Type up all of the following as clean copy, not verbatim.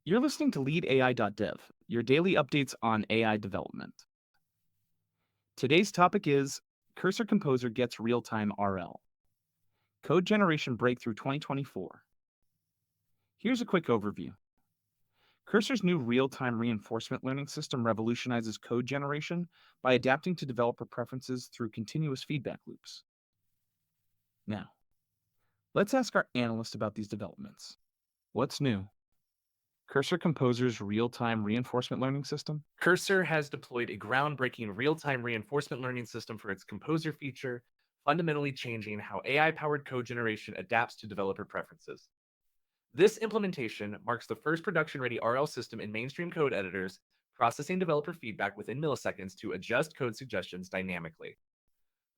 You're listening to leadai.dev, your daily updates on AI development. Today's topic is Cursor Composer gets real-time RL. Code Generation Breakthrough 2024. Here's a quick overview. Cursor's new real-time reinforcement learning system revolutionizes code generation by adapting to developer preferences through continuous feedback loops. Now, let's ask our analyst about these developments. What's new? Cursor Composer's real-time reinforcement learning system? Cursor has deployed a groundbreaking real-time reinforcement learning system for its Composer feature, fundamentally changing how AI-powered code generation adapts to developer preferences. This implementation marks the first production-ready RL system in mainstream code editors, processing developer feedback within milliseconds to adjust code suggestions dynamically.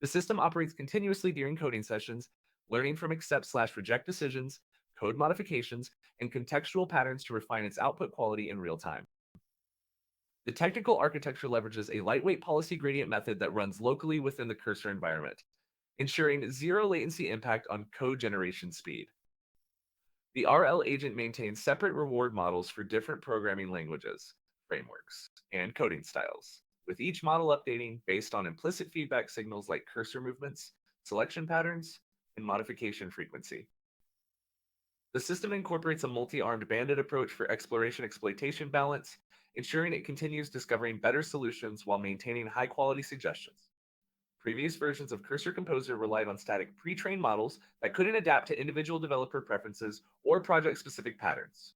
The system operates continuously during coding sessions, learning from accept/reject decisions, code modifications, and contextual patterns to refine its output quality in real time. The technical architecture leverages a lightweight policy gradient method that runs locally within the Cursor environment, ensuring zero latency impact on code generation speed. The RL agent maintains separate reward models for different programming languages, frameworks, and coding styles, with each model updating based on implicit feedback signals like cursor movements, selection patterns, and modification frequency. The system incorporates a multi-armed bandit approach for exploration-exploitation balance, ensuring it continues discovering better solutions while maintaining high-quality suggestions. Previous versions of Cursor Composer relied on static pre-trained models that couldn't adapt to individual developer preferences or project-specific patterns.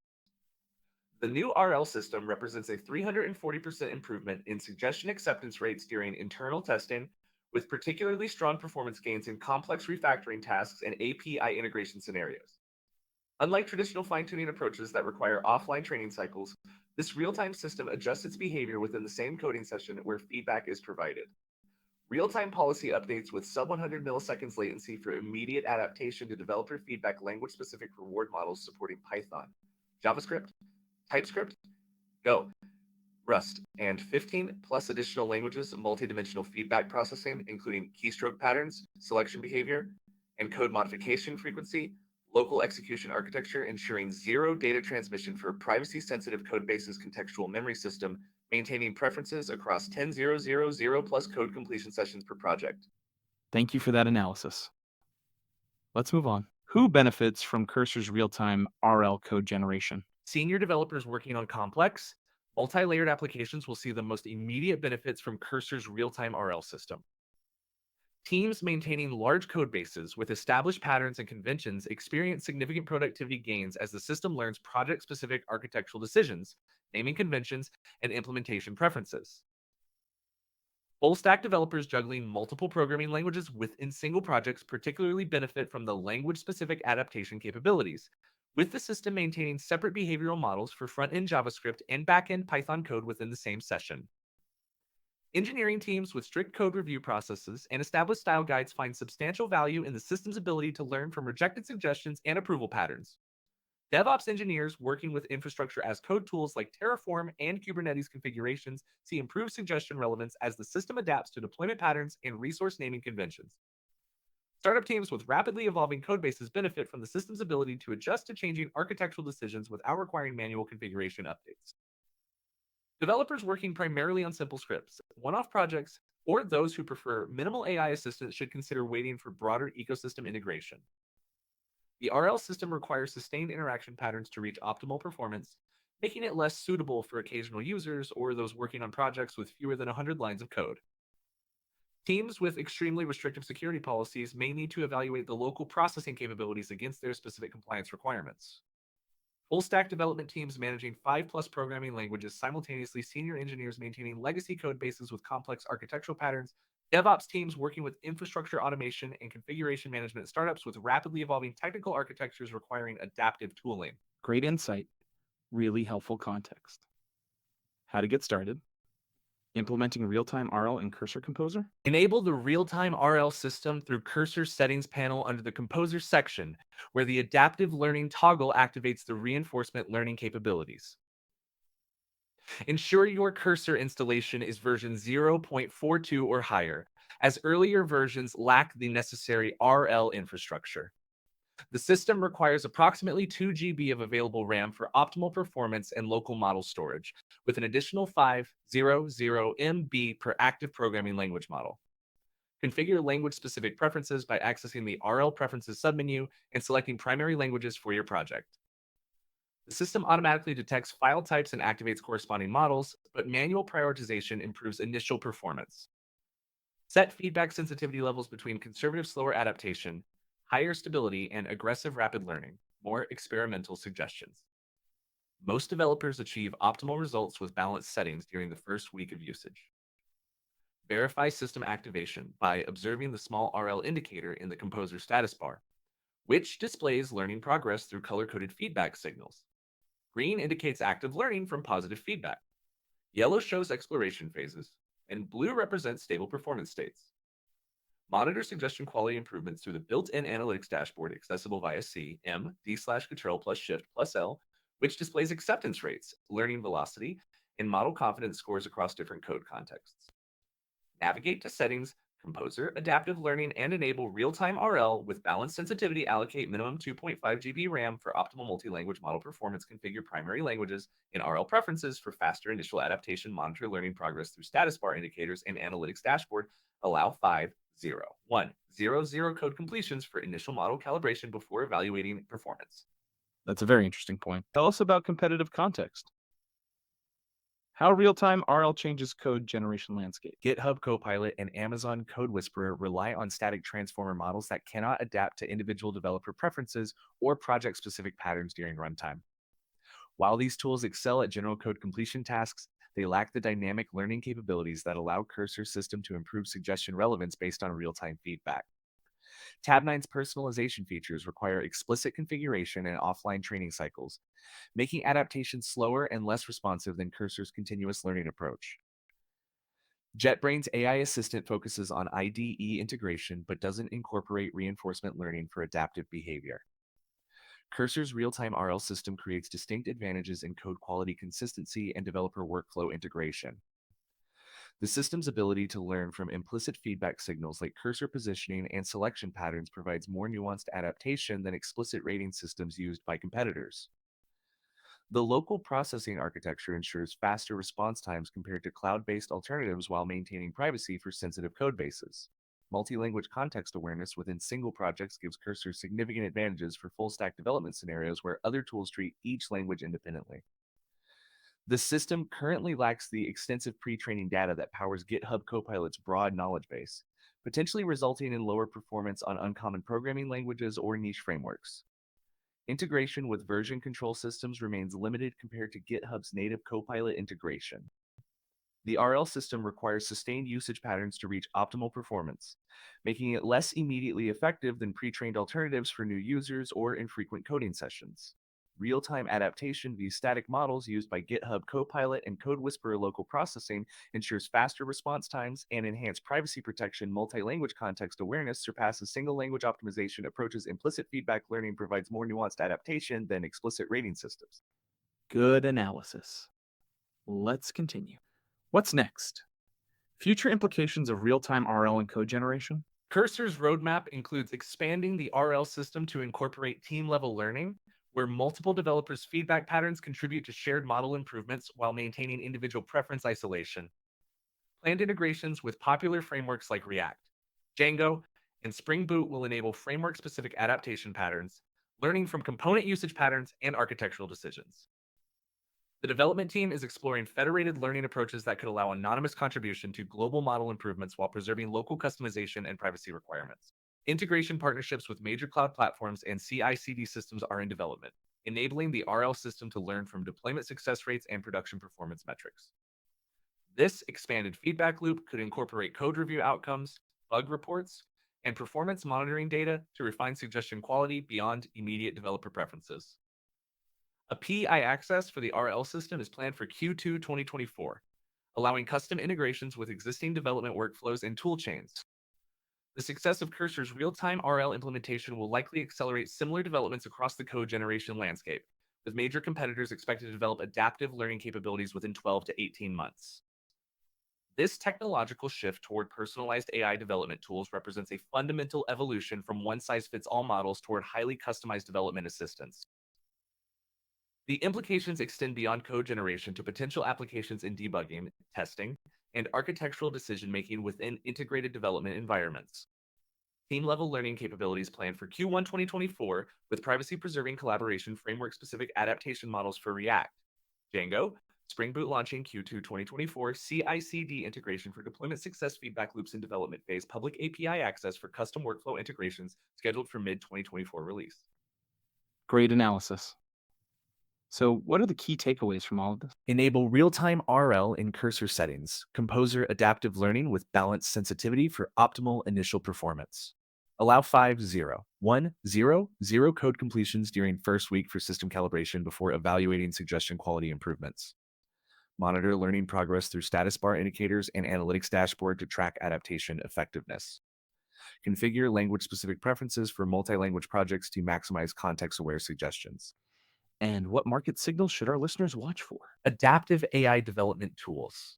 The new RL system represents a 340% improvement in suggestion acceptance rates during internal testing, with particularly strong performance gains in complex refactoring tasks and API integration scenarios. Unlike traditional fine-tuning approaches that require offline training cycles, this real-time system adjusts its behavior within the same coding session where feedback is provided. Real-time policy updates with sub-100 milliseconds latency for immediate adaptation to developer feedback language-specific reward models supporting Python, JavaScript, TypeScript, Go, Rust, and 15 plus additional languages of multidimensional feedback processing, including keystroke patterns, selection behavior, and code modification frequency, local execution architecture, ensuring zero data transmission for a privacy-sensitive codebase's contextual memory system, maintaining preferences across 10,000 plus code completion sessions per project. Thank you for that analysis. Let's move on. Who benefits from Cursor's real-time RL code generation? Senior developers working on complex, multi-layered applications will see the most immediate benefits from Cursor's real-time RL system. Teams maintaining large code bases with established patterns and conventions experience significant productivity gains as the system learns project-specific architectural decisions, naming conventions, and implementation preferences. Full-stack developers juggling multiple programming languages within single projects particularly benefit from the language-specific adaptation capabilities, with the system maintaining separate behavioral models for front-end JavaScript and back-end Python code within the same session. Engineering teams with strict code review processes and established style guides find substantial value in the system's ability to learn from rejected suggestions and approval patterns. DevOps engineers working with infrastructure as code tools like Terraform and Kubernetes configurations see improved suggestion relevance as the system adapts to deployment patterns and resource naming conventions. Startup teams with rapidly evolving codebases benefit from the system's ability to adjust to changing architectural decisions without requiring manual configuration updates. Developers working primarily on simple scripts, one-off projects, or those who prefer minimal AI assistance should consider waiting for broader ecosystem integration. The RL system requires sustained interaction patterns to reach optimal performance, making it less suitable for occasional users or those working on projects with fewer than 100 lines of code. Teams with extremely restrictive security policies may need to evaluate the local processing capabilities against their specific compliance requirements. Full-stack development teams managing 5+ programming languages simultaneously, senior engineers maintaining legacy code bases with complex architectural patterns, DevOps teams working with infrastructure automation and configuration management, startups with rapidly evolving technical architectures requiring adaptive tooling. Great insight. Really helpful context. How to get started. Implementing real-time RL in Cursor Composer. Enable the real-time RL system through Cursor Settings panel under the Composer section, where the adaptive learning toggle activates the reinforcement learning capabilities. Ensure your Cursor installation is version 0.42 or higher, as earlier versions lack the necessary RL infrastructure. The system requires approximately 2 GB of available RAM for optimal performance and local model storage, with an additional 500 MB per active programming language model. Configure language-specific preferences by accessing the RL Preferences submenu and selecting primary languages for your project. The system automatically detects file types and activates corresponding models, but manual prioritization improves initial performance. Set feedback sensitivity levels between conservative slower adaptation, higher stability, and aggressive rapid learning, more experimental suggestions. Most developers achieve optimal results with balanced settings during the first week of usage. Verify system activation by observing the small RL indicator in the composer status bar, which displays learning progress through color-coded feedback signals. Green indicates active learning from positive feedback. Yellow shows exploration phases, and blue represents stable performance states. Monitor suggestion quality improvements through the built-in analytics dashboard accessible via C, M, D/Control plus Shift plus L, which displays acceptance rates, learning velocity, and model confidence scores across different code contexts. Navigate to Settings, Composer, Adaptive Learning, and enable Real-Time RL with balanced sensitivity. Allocate minimum 2.5 GB RAM for optimal multi-language model performance. Configure primary languages in RL preferences for faster initial adaptation. Monitor learning progress through status bar indicators and analytics dashboard. Allow 50100 code completions for initial model calibration before evaluating performance. That's a very interesting point. Tell us about competitive context. How real-time RL changes code generation landscape. GitHub Copilot and Amazon Code Whisperer rely on static transformer models that cannot adapt to individual developer preferences or project-specific patterns during runtime. While these tools excel at general code completion tasks, they lack the dynamic learning capabilities that allow Cursor's system to improve suggestion relevance based on real-time feedback. Tab9's personalization features require explicit configuration and offline training cycles, making adaptation slower and less responsive than Cursor's continuous learning approach. JetBrains AI Assistant focuses on IDE integration but doesn't incorporate reinforcement learning for adaptive behavior. Cursor's real-time RL system creates distinct advantages in code quality consistency and developer workflow integration. The system's ability to learn from implicit feedback signals like cursor positioning and selection patterns provides more nuanced adaptation than explicit rating systems used by competitors. The local processing architecture ensures faster response times compared to cloud-based alternatives while maintaining privacy for sensitive code bases. Multi-language context awareness within single projects gives Cursor significant advantages for full-stack development scenarios where other tools treat each language independently. The system currently lacks the extensive pre-training data that powers GitHub Copilot's broad knowledge base, potentially resulting in lower performance on uncommon programming languages or niche frameworks. Integration with version control systems remains limited compared to GitHub's native Copilot integration. The RL system requires sustained usage patterns to reach optimal performance, making it less immediately effective than pre-trained alternatives for new users or infrequent coding sessions. Real-time adaptation via static models used by GitHub Copilot and Code Whisperer local processing ensures faster response times and enhanced privacy protection. Multi-language context awareness surpasses single language optimization approaches. Implicit feedback learning provides more nuanced adaptation than explicit rating systems. Good analysis. Let's continue. What's next? Future implications of real-time RL and code generation? Cursor's roadmap includes expanding the RL system to incorporate team-level learning, where multiple developers' feedback patterns contribute to shared model improvements while maintaining individual preference isolation. Planned integrations with popular frameworks like React, Django, and Spring Boot will enable framework-specific adaptation patterns, learning from component usage patterns and architectural decisions. The development team is exploring federated learning approaches that could allow anonymous contribution to global model improvements while preserving local customization and privacy requirements. Integration partnerships with major cloud platforms and CI/CD systems are in development, enabling the RL system to learn from deployment success rates and production performance metrics. This expanded feedback loop could incorporate code review outcomes, bug reports, and performance monitoring data to refine suggestion quality beyond immediate developer preferences. A PI access for the RL system is planned for Q2 2024, allowing custom integrations with existing development workflows and toolchains. The success of Cursor's real-time RL implementation will likely accelerate similar developments across the code generation landscape, with major competitors expected to develop adaptive learning capabilities within 12 to 18 months. This technological shift toward personalized AI development tools represents a fundamental evolution from one size fits all models toward highly customized development assistance. The implications extend beyond code generation to potential applications in debugging, testing, and architectural decision making within integrated development environments. Team level learning capabilities planned for Q1 2024 with privacy preserving collaboration framework specific adaptation models for React, Django, Spring Boot launching Q2 2024, CI/CD integration for deployment success feedback loops in development phase, public API access for custom workflow integrations scheduled for mid 2024 release. Great analysis. So, what are the key takeaways from all of this? Enable real-time RL in cursor settings. Composer adaptive learning with balanced sensitivity for optimal initial performance. Allow 0 code completions during first week for system calibration before evaluating suggestion quality improvements. Monitor learning progress through status bar indicators and analytics dashboard to track adaptation effectiveness. Configure language-specific preferences for multi-language projects to maximize context-aware suggestions. And what market signals should our listeners watch for? Adaptive AI development tools.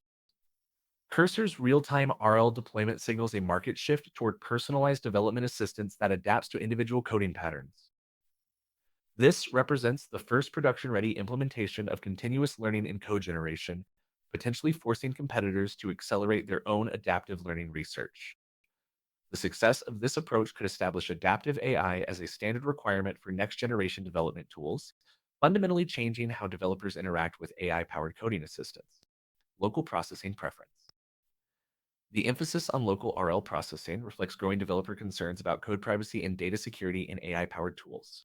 Cursor's real-time RL deployment signals a market shift toward personalized development assistance that adapts to individual coding patterns. This represents the first production-ready implementation of continuous learning in code generation, potentially forcing competitors to accelerate their own adaptive learning research. The success of this approach could establish adaptive AI as a standard requirement for next-generation development tools, fundamentally changing how developers interact with AI-powered coding assistants. Local processing preference. The emphasis on local RL processing reflects growing developer concerns about code privacy and data security in AI-powered tools.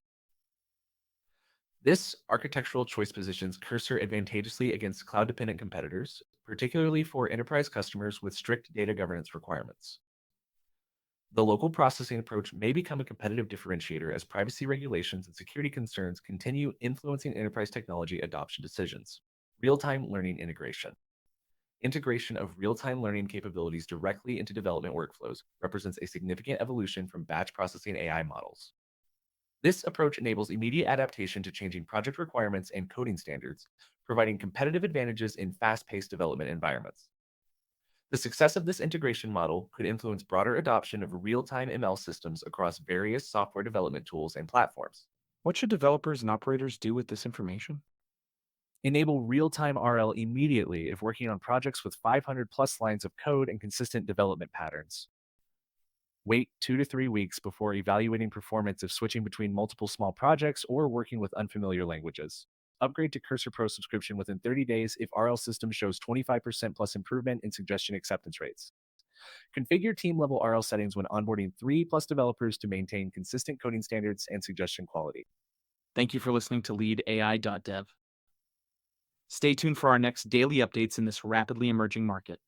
This architectural choice positions Cursor advantageously against cloud-dependent competitors, particularly for enterprise customers with strict data governance requirements. The local processing approach may become a competitive differentiator as privacy regulations and security concerns continue influencing enterprise technology adoption decisions. Real-time learning integration. Integration of real-time learning capabilities directly into development workflows represents a significant evolution from batch processing AI models. This approach enables immediate adaptation to changing project requirements and coding standards, providing competitive advantages in fast-paced development environments. The success of this integration model could influence broader adoption of real-time ML systems across various software development tools and platforms. What should developers and operators do with this information? Enable real-time RL immediately if working on projects with 500 plus lines of code and consistent development patterns. Wait 2 to 3 weeks before evaluating performance if switching between multiple small projects or working with unfamiliar languages. Upgrade to Cursor Pro subscription within 30 days if RL system shows 25% plus improvement in suggestion acceptance rates. Configure team level RL settings when onboarding 3 plus developers to maintain consistent coding standards and suggestion quality. Thank you for listening to leadai.dev. Stay tuned for our next daily updates in this rapidly emerging market.